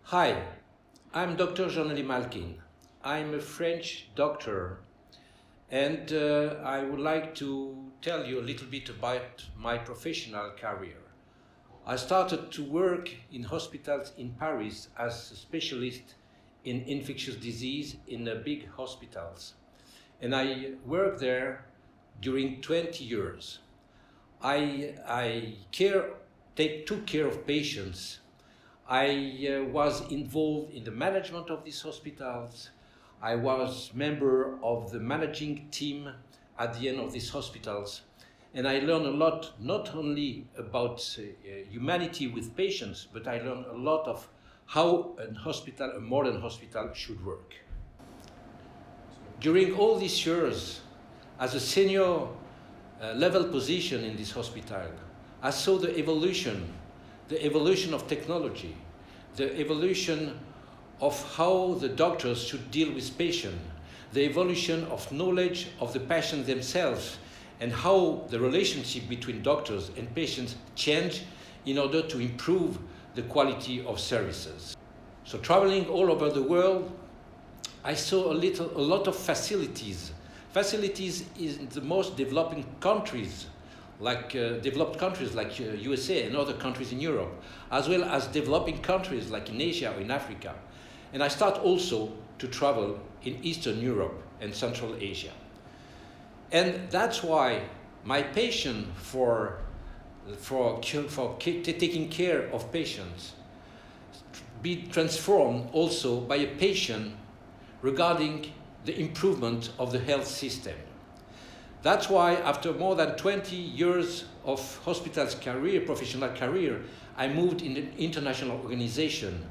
Hi, I'm Dr. Jean-Elie Malkin. I'm a French doctor and I would like to tell you a little bit about my professional career. I started to work in hospitals in Paris as a specialist in infectious disease in big hospitals. And I worked there during 20 years. I took care of patients. I was involved in the management of these hospitals. I was member of the managing team at the end of these hospitals. And I learned a lot, not only about humanity with patients, but I learned a lot of how a modern hospital should work. During all these years, as a senior level position in this hospital, I saw the evolution of technology, the evolution of how the doctors should deal with patients, the evolution of knowledge of the patients themselves, and how the relationship between doctors and patients change in order to improve the quality of services. So traveling all over the world, I saw a lot of facilities in the most developing countries, like developed countries like USA and other countries in Europe, as well as developing countries like in Asia or in Africa. And I start also to travel in Eastern Europe and Central Asia. And that's why my passion for taking care of patients be transformed also by a passion regarding the improvement of the health system. That's why after more than 20 years of professional career, I moved in an international organization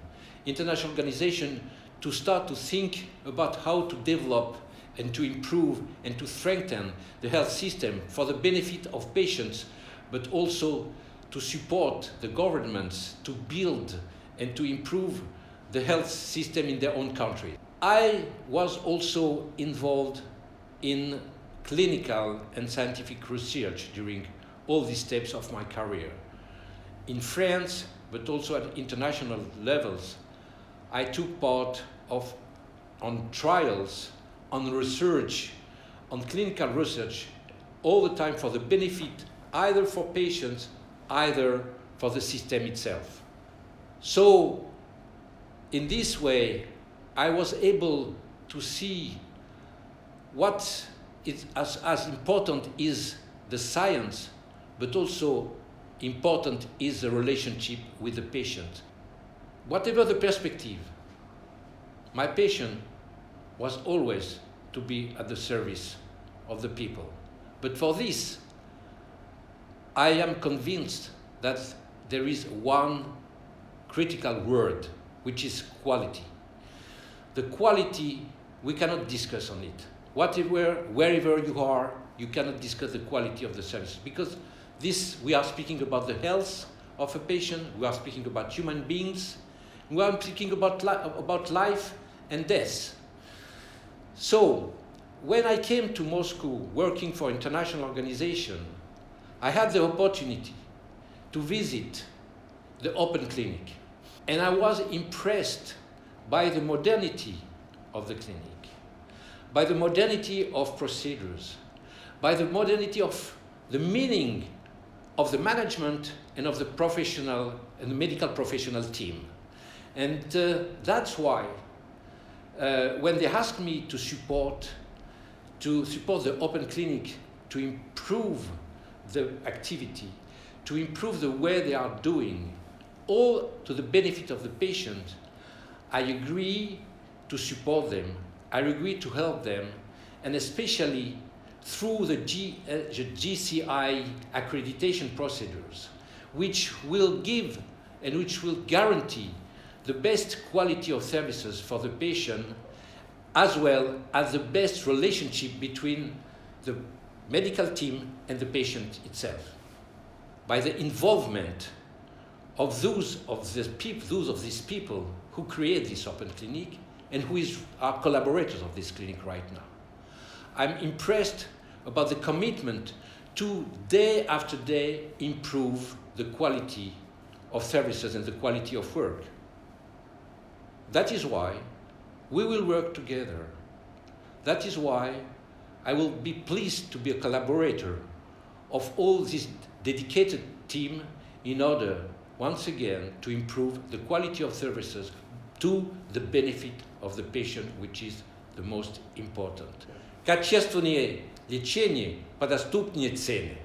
to start to think about how to develop and to improve and to strengthen the health system for the benefit of patients, but also to support the governments to build and to improve the health system in their own country. I was also involved in clinical and scientific research during all these steps of my career. In France, but also at international levels, I took part on trials, on research, on clinical research, all the time for the benefit either for patients, either for the system itself. So, in this way, I was able to see what is as important is the science, but also important is the relationship with the patient. Whatever the perspective, my passion was always to be at the service of the people. But for this, I am convinced that there is one critical word, which is quality. The quality, we cannot discuss on it. Wherever you are, you cannot discuss the quality of the service, because we are speaking about the health of a patient, we are speaking about human beings, we are speaking about life and death. So, when I came to Moscow working for international organization, I had the opportunity to visit the open clinic. And I was impressed by the modernity of the clinic, by the modernity of procedures, by the modernity of the meaning of the management and of the professional and the medical professional team. And that's why when they asked me to support the open clinic, to improve the activity, to improve the way they are doing, all to the benefit of the patient, I agree to support them, I agree to help them, and especially through the JCI accreditation procedures, which will give and which will guarantee the best quality of services for the patient, as well as the best relationship between the medical team and the patient itself. By the involvement of those of these people who create this open clinic and who are collaborators of this clinic right now. I'm impressed about the commitment to day after day improve the quality of services and the quality of work. That is why we will work together. That is why I will be pleased to be a collaborator of all this dedicated team in order, once again, to improve the quality of services to the benefit of the patient, which is the most important. Качественнее лечение по доступнее цене.